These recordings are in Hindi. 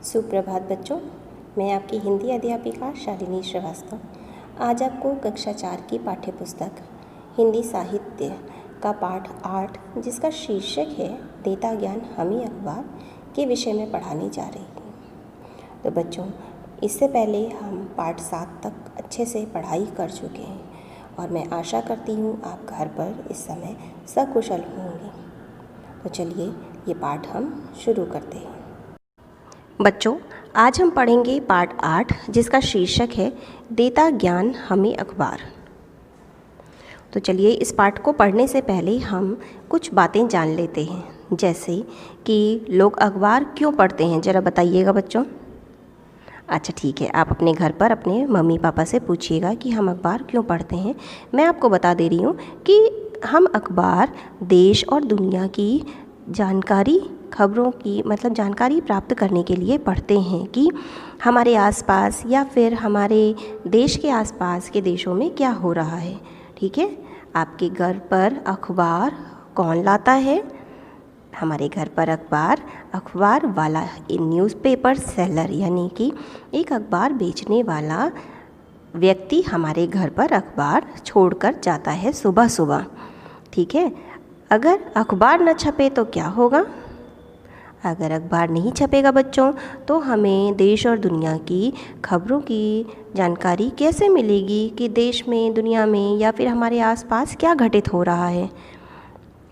सुप्रभात बच्चों, मैं आपकी हिंदी अध्यापिका शालिनी श्रीवास्तव आज आपको कक्षा 4 की पाठ्य पुस्तक हिंदी साहित्य का पाठ 8 जिसका शीर्षक है देता ज्ञान हमें अखबार के विषय में पढ़ाने जा रही हूँ। तो बच्चों, इससे पहले हम पाठ 7 तक अच्छे से पढ़ाई कर चुके हैं और मैं आशा करती हूँ आप घर पर इस समय सकुशल होंगे। तो चलिए ये पाठ हम शुरू करते हैं। बच्चों, आज हम पढ़ेंगे पाठ 8 जिसका शीर्षक है देता ज्ञान हमें अखबार। तो चलिए इस पाठ को पढ़ने से पहले हम कुछ बातें जान लेते हैं, जैसे कि लोग अखबार क्यों पढ़ते हैं, ज़रा बताइएगा बच्चों। अच्छा ठीक है, आप अपने घर पर अपने मम्मी पापा से पूछिएगा कि हम अखबार क्यों पढ़ते हैं। मैं आपको बता दे रही हूँ कि हम अखबार देश और दुनिया की जानकारी, खबरों की जानकारी प्राप्त करने के लिए पढ़ते हैं कि हमारे आसपास या फिर हमारे देश के आसपास के देशों में क्या हो रहा है। ठीक है, आपके घर पर अखबार कौन लाता है? हमारे घर पर अखबार वाला न्यूज़पेपर सेलर, यानी कि एक अखबार बेचने वाला व्यक्ति हमारे घर पर अखबार छोड़कर जाता है सुबह सुबह। ठीक है, अगर अखबार न छपे तो क्या होगा? अगर अखबार नहीं छपेगा बच्चों तो हमें देश और दुनिया की खबरों की जानकारी कैसे मिलेगी कि देश में, दुनिया में या फिर हमारे आसपास क्या घटित हो रहा है।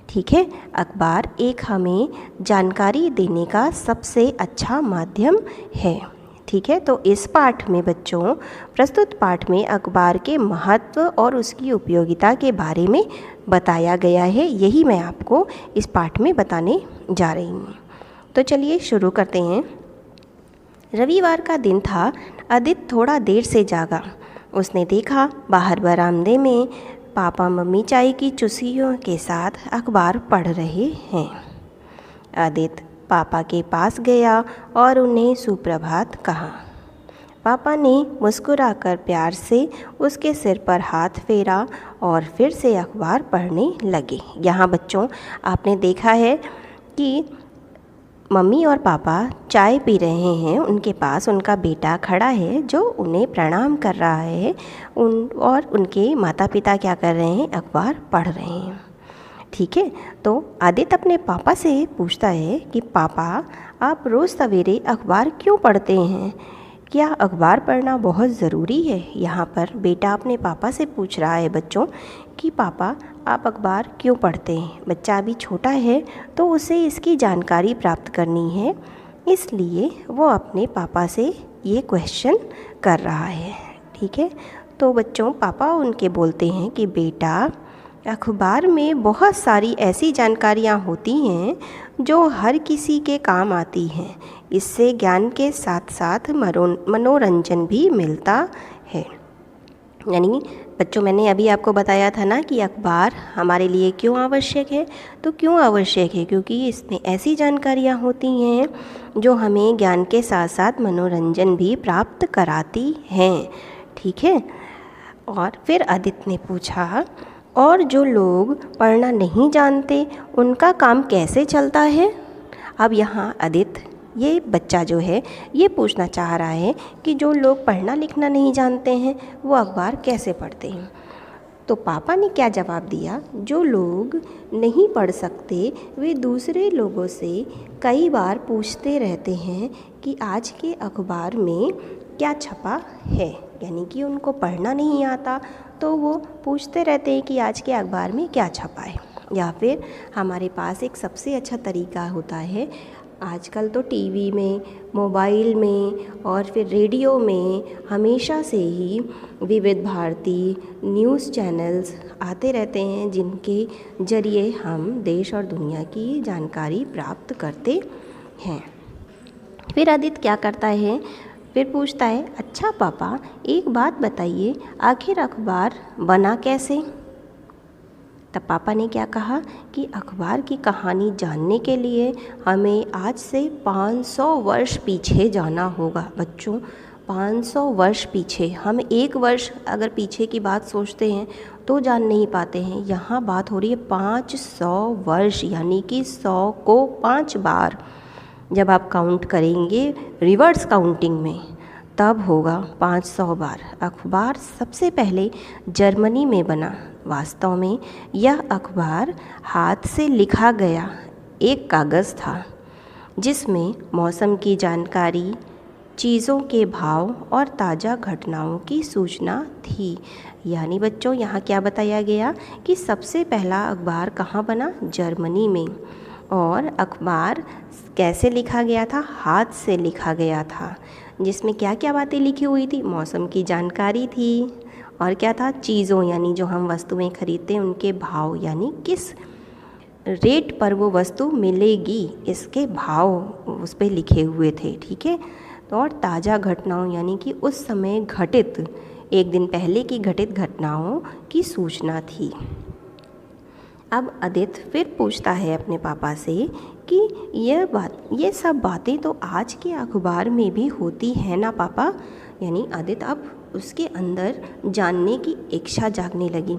ठीक है, अखबार एक हमें जानकारी देने का सबसे अच्छा माध्यम है। ठीक है, तो इस पाठ में बच्चों, प्रस्तुत पाठ में अखबार के महत्व और उसकी उपयोगिता के बारे में बताया गया है। यही मैं आपको इस पाठ में बताने जा रही हूँ। तो चलिए शुरू करते हैं। रविवार का दिन था। आदित्य थोड़ा देर से जागा। उसने देखा बाहर बरामदे में पापा मम्मी चाय की चुस्कियों के साथ अखबार पढ़ रहे हैं। आदित्य पापा के पास गया और उन्हें सुप्रभात कहा। पापा ने मुस्कुराकर प्यार से उसके सिर पर हाथ फेरा और फिर से अखबार पढ़ने लगे। यहाँ बच्चों, आपने देखा है कि मम्मी और पापा चाय पी रहे हैं। उनके पास उनका बेटा खड़ा है जो उन्हें प्रणाम कर रहा है। और उनके माता पिता क्या कर रहे हैं? अखबार पढ़ रहे हैं। ठीक है, तो आदित्य अपने पापा से पूछता है कि पापा, आप रोज़ सवेरे अखबार क्यों पढ़ते हैं? क्या अखबार पढ़ना बहुत ज़रूरी है? यहाँ पर बेटा अपने पापा से पूछ रहा है बच्चों कि पापा, आप अखबार क्यों पढ़ते हैं? बच्चा अभी छोटा है तो उसे इसकी जानकारी प्राप्त करनी है, इसलिए वो अपने पापा से ये क्वेश्चन कर रहा है। ठीक है, तो बच्चों पापा उनके बोलते हैं कि बेटा, अखबार में बहुत सारी ऐसी जानकारियाँ होती हैं जो हर किसी के काम आती हैं। इससे ज्ञान के साथ साथ मनोरंजन भी मिलता है। यानी बच्चों, मैंने अभी आपको बताया था ना कि अखबार हमारे लिए क्यों आवश्यक है। तो क्यों आवश्यक है? क्योंकि इसमें ऐसी जानकारियाँ होती हैं जो हमें ज्ञान के साथ साथ मनोरंजन भी प्राप्त कराती हैं। ठीक है, और फिर आदित्य ने पूछा, और जो लोग पढ़ना नहीं जानते उनका काम कैसे चलता है? अब यहाँ आदित्य, ये बच्चा जो है, ये पूछना चाह रहा है कि जो लोग पढ़ना लिखना नहीं जानते हैं वो अखबार कैसे पढ़ते हैं। तो पापा ने क्या जवाब दिया? जो लोग नहीं पढ़ सकते वे दूसरे लोगों से कई बार पूछते रहते हैं कि आज के अखबार में क्या छपा है। यानी कि उनको पढ़ना नहीं आता तो वो पूछते रहते हैं कि आज के अखबार में क्या छपा है। या फिर हमारे पास एक सबसे अच्छा तरीका होता है, आजकल तो टीवी में, मोबाइल में और फिर रेडियो में हमेशा से ही विविध भारती न्यूज़ चैनल्स आते रहते हैं जिनके ज़रिए हम देश और दुनिया की जानकारी प्राप्त करते हैं। फिर आदित्य क्या करता है? फिर पूछता है, अच्छा पापा, एक बात बताइए, आखिर अखबार बना कैसे? तब पापा ने क्या कहा कि अखबार की कहानी जानने के लिए हमें आज से 500 वर्ष पीछे जाना होगा। बच्चों, 500 वर्ष पीछे, हम एक वर्ष अगर पीछे की बात सोचते हैं तो जान नहीं पाते हैं। यहाँ बात हो रही है 500 वर्ष, यानी कि 100 को 5 बार। जब आप काउंट करेंगे रिवर्स काउंटिंग में तब होगा 500 बार। अखबार सबसे पहले जर्मनी में बना। वास्तव में यह अखबार हाथ से लिखा गया एक कागज़ था जिसमें मौसम की जानकारी, चीज़ों के भाव और ताज़ा घटनाओं की सूचना थी। यानी बच्चों यहाँ क्या बताया गया कि सबसे पहला अखबार कहाँ बना? जर्मनी में। और अखबार कैसे लिखा गया था? हाथ से लिखा गया था, जिसमें क्या क्या बातें लिखी हुई थी? मौसम की जानकारी थी और क्या था? चीज़ों यानी जो हम वस्तुएं खरीदते हैं उनके भाव, यानी किस रेट पर वो वस्तु मिलेगी इसके भाव उस पर लिखे हुए थे। ठीक है। तो और ताज़ा घटनाओं यानी कि उस समय घटित, एक दिन पहले की घटित घटनाओं की सूचना थी। अब आदित्य फिर पूछता है अपने पापा से कि ये सब बातें तो आज के अखबार में भी होती है ना पापा? यानी आदित्य अब उसके अंदर जानने की इच्छा जागने लगी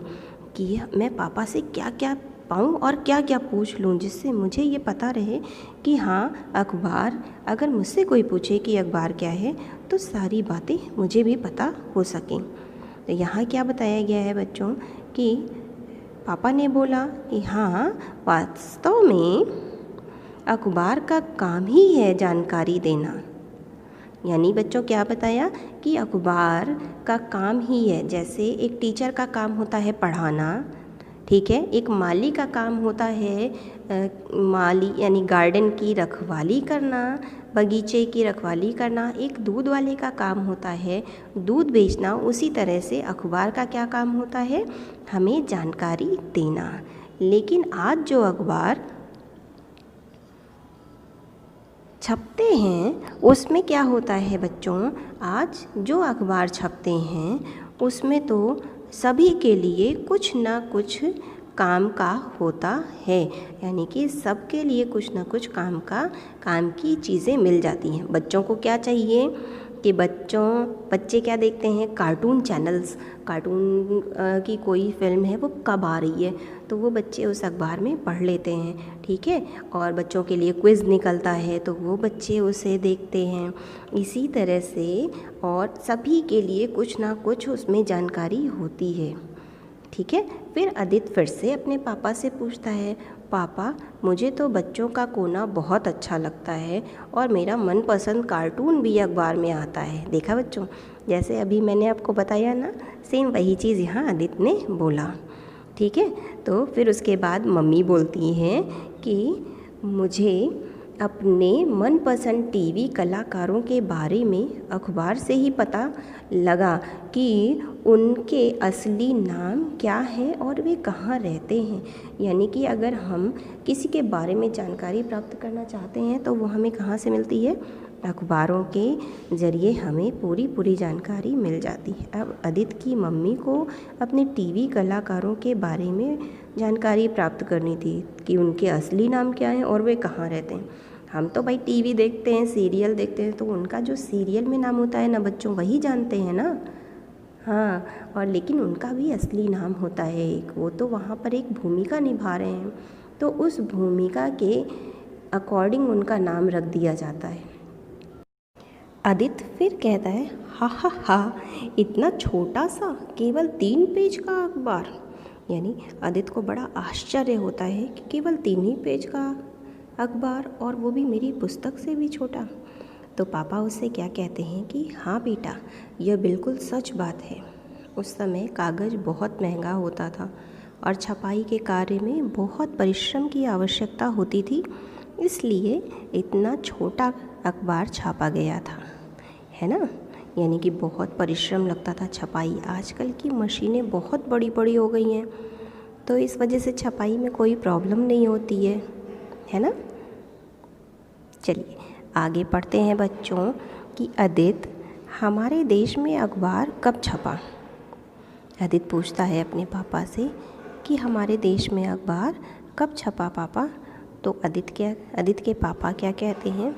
कि मैं पापा से क्या क्या पाऊँ और क्या क्या पूछ लूँ जिससे मुझे ये पता रहे कि हाँ अखबार, अगर मुझसे कोई पूछे कि अखबार क्या है तो सारी बातें मुझे भी पता हो सकें। तो यहाँ क्या बताया गया है बच्चों कि पापा ने बोला कि हाँ वास्तव में अखबार का काम ही है जानकारी देना। यानी बच्चों क्या बताया कि अखबार का काम ही है, जैसे एक टीचर का काम होता है पढ़ाना, ठीक है, एक माली का काम होता है माली यानी गार्डन की रखवाली करना, बगीचे की रखवाली करना, एक दूध वाले का काम होता है दूध बेचना। उसी तरह से अखबार का क्या काम होता है? हमें जानकारी देना। लेकिन आज जो अखबार छपते हैं उसमें क्या होता है बच्चों? आज जो अखबार छपते हैं उसमें तो सभी के लिए कुछ ना कुछ काम का होता है, यानी कि सबके लिए कुछ ना कुछ काम की चीज़ें मिल जाती हैं। बच्चों को क्या चाहिए कि बच्चे क्या देखते हैं? कार्टून चैनल्स, कार्टून की कोई फिल्म है वो कब आ रही है तो वो बच्चे उस अखबार में पढ़ लेते हैं। ठीक है। और बच्चों के लिए क्विज़ निकलता है तो वो बच्चे उसे देखते हैं। इसी तरह से और सभी के लिए कुछ ना कुछ उसमें जानकारी होती है। ठीक है। फिर आदित्य फिर से अपने पापा से पूछता है, पापा मुझे तो बच्चों का कोना बहुत अच्छा लगता है और मेरा मनपसंद कार्टून भी अखबार में आता है। देखा बच्चों, जैसे अभी मैंने आपको बताया ना, सेम वही चीज़ यहाँ आदित्य ने बोला। ठीक है। तो फिर उसके बाद मम्मी बोलती हैं कि मुझे अपने मनपसंद टीवी कलाकारों के बारे में अखबार से ही पता लगा कि उनके असली नाम क्या है और वे कहाँ रहते हैं। यानी कि अगर हम किसी के बारे में जानकारी प्राप्त करना चाहते हैं तो वो हमें कहाँ से मिलती है? अखबारों के ज़रिए हमें पूरी जानकारी मिल जाती है। अब आदित्य की मम्मी को अपने टीवी कलाकारों के बारे में जानकारी प्राप्त करनी थी कि उनके असली नाम क्या हैं और वे कहाँ रहते हैं। हम तो भाई टीवी देखते हैं, सीरियल देखते हैं, तो उनका जो सीरियल में नाम होता है ना बच्चों, वही जानते हैं ना। हाँ, और लेकिन उनका भी असली नाम होता है एक, वो तो वहाँ पर एक भूमिका निभा रहे हैं तो उस भूमिका के अकॉर्डिंग उनका नाम रख दिया जाता है। आदित्य फिर कहता है, हा हा हा, इतना छोटा सा केवल 3 पेज का अखबार। यानी आदित्य को बड़ा आश्चर्य होता है कि केवल 3 ही पेज का अखबार, और वो भी मेरी पुस्तक से भी छोटा। तो पापा उससे क्या कहते हैं कि हाँ बेटा, यह बिल्कुल सच बात है। उस समय कागज़ बहुत महंगा होता था और छपाई के कार्य में बहुत परिश्रम की आवश्यकता होती थी, इसलिए इतना छोटा अखबार छापा गया था, है ना। यानी कि बहुत परिश्रम लगता था छपाई। आजकल की मशीनें बहुत बड़ी बड़ी हो गई हैं तो इस वजह से छपाई में कोई प्रॉब्लम नहीं होती है ना। चलिए आगे पढ़ते हैं बच्चों कि आदित्य, हमारे देश में अखबार कब छपा? आदित्य पूछता है अपने पापा से कि हमारे देश में अखबार कब छपा पापा? तो आदित्य के पापा क्या कहते हैं,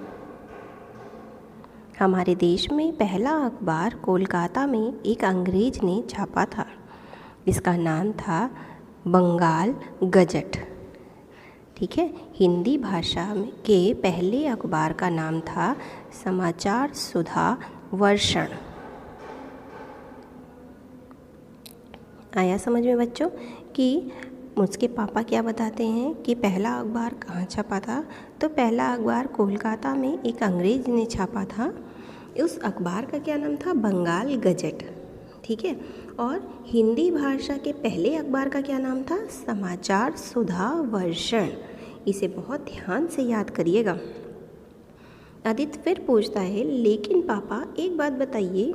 हमारे देश में पहला अखबार कोलकाता में एक अंग्रेज ने छापा था। इसका नाम था बंगाल गजट। ठीक है। हिंदी भाषा के पहले अखबार का नाम था समाचार सुधा वर्षण। आया समझ में बच्चों कि उसके पापा क्या बताते हैं कि पहला अखबार कहाँ छपा था? तो पहला अखबार कोलकाता में एक अंग्रेज ने छापा था। उस अखबार का क्या नाम था? बंगाल गजेट। ठीक है। और हिंदी भाषा के पहले अखबार का क्या नाम था? समाचार सुधा वर्षण। इसे बहुत ध्यान से याद करिएगा। आदित्य फिर पूछता है, लेकिन पापा एक बात बताइए,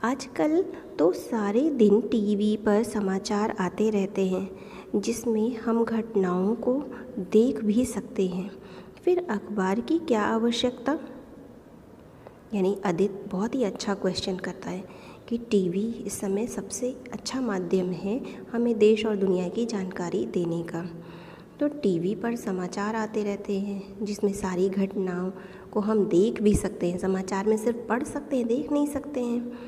आजकल तो सारे दिन टीवी पर समाचार आते रहते हैं जिसमें हम घटनाओं को देख भी सकते हैं, फिर अखबार की क्या आवश्यकता? यानी आदित्य बहुत ही अच्छा क्वेश्चन करता है कि टीवी इस समय सबसे अच्छा माध्यम है हमें देश और दुनिया की जानकारी देने का। तो टीवी पर समाचार आते रहते हैं जिसमें सारी घटनाओं को हम देख भी सकते हैं। समाचार में सिर्फ पढ़ सकते हैं, देख नहीं सकते हैं।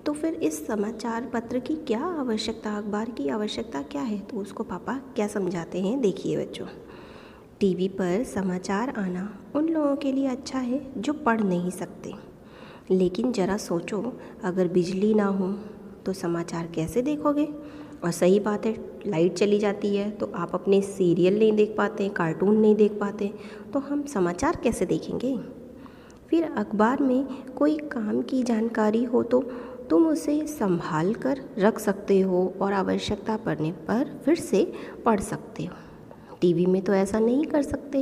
तो फिर इस समाचार पत्र की क्या आवश्यकता, अखबार की आवश्यकता क्या है? तो उसको पापा क्या समझाते हैं, देखिए बच्चों। टीवी पर समाचार आना उन लोगों के लिए अच्छा है जो पढ़ नहीं सकते, लेकिन ज़रा सोचो, अगर बिजली ना हो तो समाचार कैसे देखोगे? और सही बात है, लाइट चली जाती है तो आप अपने सीरियल नहीं देख पाते, कार्टून नहीं देख पाते, तो हम समाचार कैसे देखेंगे? फिर अखबार में कोई काम की जानकारी हो तो तुम उसे संभाल कर रख सकते हो और आवश्यकता पड़ने पर फिर से पढ़ सकते हो। टीवी में तो ऐसा नहीं कर सकते,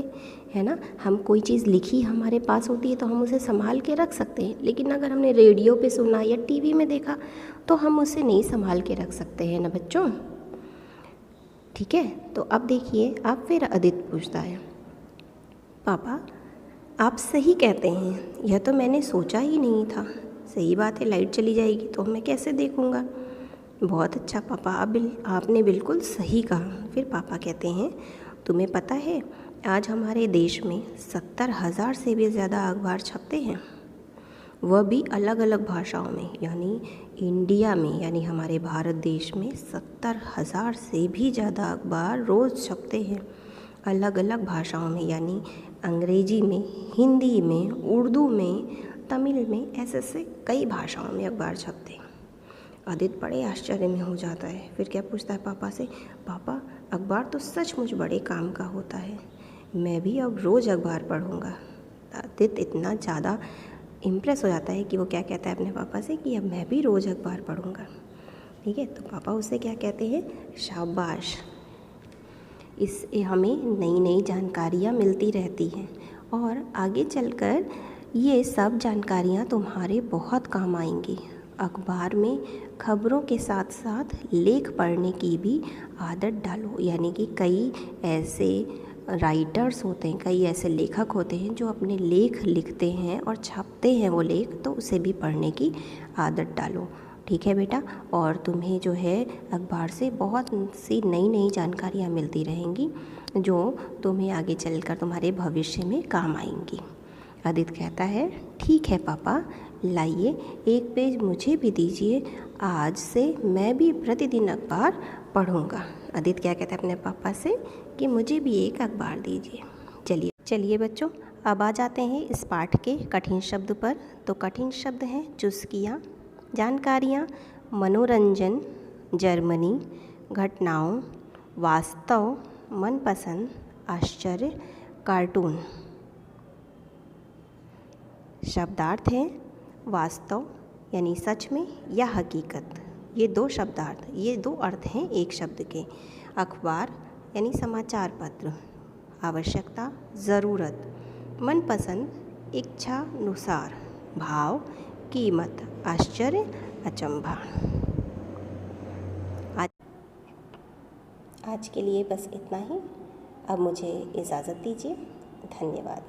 है ना। हम कोई चीज़ लिखी हमारे पास होती है तो हम उसे संभाल के रख सकते हैं, लेकिन अगर हमने रेडियो पे सुना या टीवी में देखा तो हम उसे नहीं संभाल के रख सकते हैं ना बच्चों। ठीक है। तो अब देखिए, अब फिर आदित्य पूछता है, पापा आप सही कहते हैं, यह तो मैंने सोचा ही नहीं था। सही बात है, लाइट चली जाएगी तो मैं कैसे देखूँगा? बहुत अच्छा पापा, आपने बिल्कुल सही कहा। फिर पापा कहते हैं, तुम्हें पता है आज हमारे देश में 70,000 से भी ज़्यादा अखबार छपते हैं, वह भी अलग अलग भाषाओं में। यानी इंडिया में, यानी हमारे भारत देश में 70,000 से भी ज़्यादा अखबार रोज़ छपते हैं अलग अलग भाषाओं में, यानी अंग्रेजी में, हिंदी में, उर्दू में, तमिल में, ऐसे कई भाषाओं में अखबार छपते हैं। आदित्य बड़े आश्चर्य में हो जाता है। फिर क्या पूछता है पापा से, पापा अखबार तो सचमुच बड़े काम का होता है, मैं भी अब रोज़ अखबार पढ़ूँगा। आदित्य इतना ज़्यादा इम्प्रेस हो जाता है कि वो क्या कहता है अपने पापा से कि अब मैं भी रोज़ अखबार पढ़ूँगा। ठीक है। तो पापा उससे क्या कहते हैं, शाबाश, इससे हमें नई नई जानकारियाँ मिलती रहती हैं और आगे चलकर ये सब जानकारियाँ तुम्हारे बहुत काम आएंगी। अखबार में खबरों के साथ साथ लेख पढ़ने की भी आदत डालो। यानी कि कई ऐसे राइटर्स होते हैं, कई ऐसे लेखक होते हैं जो अपने लेख लिखते हैं और छापते हैं वो लेख, तो उसे भी पढ़ने की आदत डालो। ठीक है बेटा। और तुम्हें जो है अखबार से बहुत सी नई नई जानकारियाँ मिलती रहेंगी जो तुम्हें आगे चलकर तुम्हारे भविष्य में काम आएंगी। आदित्य कहता है, ठीक है पापा, लाइए एक पेज मुझे भी दीजिए, आज से मैं भी प्रतिदिन अखबार पढ़ूँगा। आदित्य क्या कहता है अपने पापा से कि मुझे भी एक अखबार दीजिए। चलिए बच्चों, अब आ जाते हैं इस पाठ के कठिन शब्द पर। तो कठिन शब्द हैं चुस्कियाँ, जानकारियाँ, मनोरंजन, जर्मनी, घटनाओं, वास्तव, मनपसंद, आश्चर्य, कार्टून। शब्दार्थ हैं वास्तव यानी सच में या हकीकत, ये दो शब्दार्थ, ये दो अर्थ हैं एक शब्द के। अखबार यानी समाचार पत्र, आवश्यकता ज़रूरत, मनपसंद इच्छानुसार, भाव कीमत, आश्चर्य अचंभा। आज के लिए बस इतना ही। अब मुझे इजाज़त दीजिए। धन्यवाद।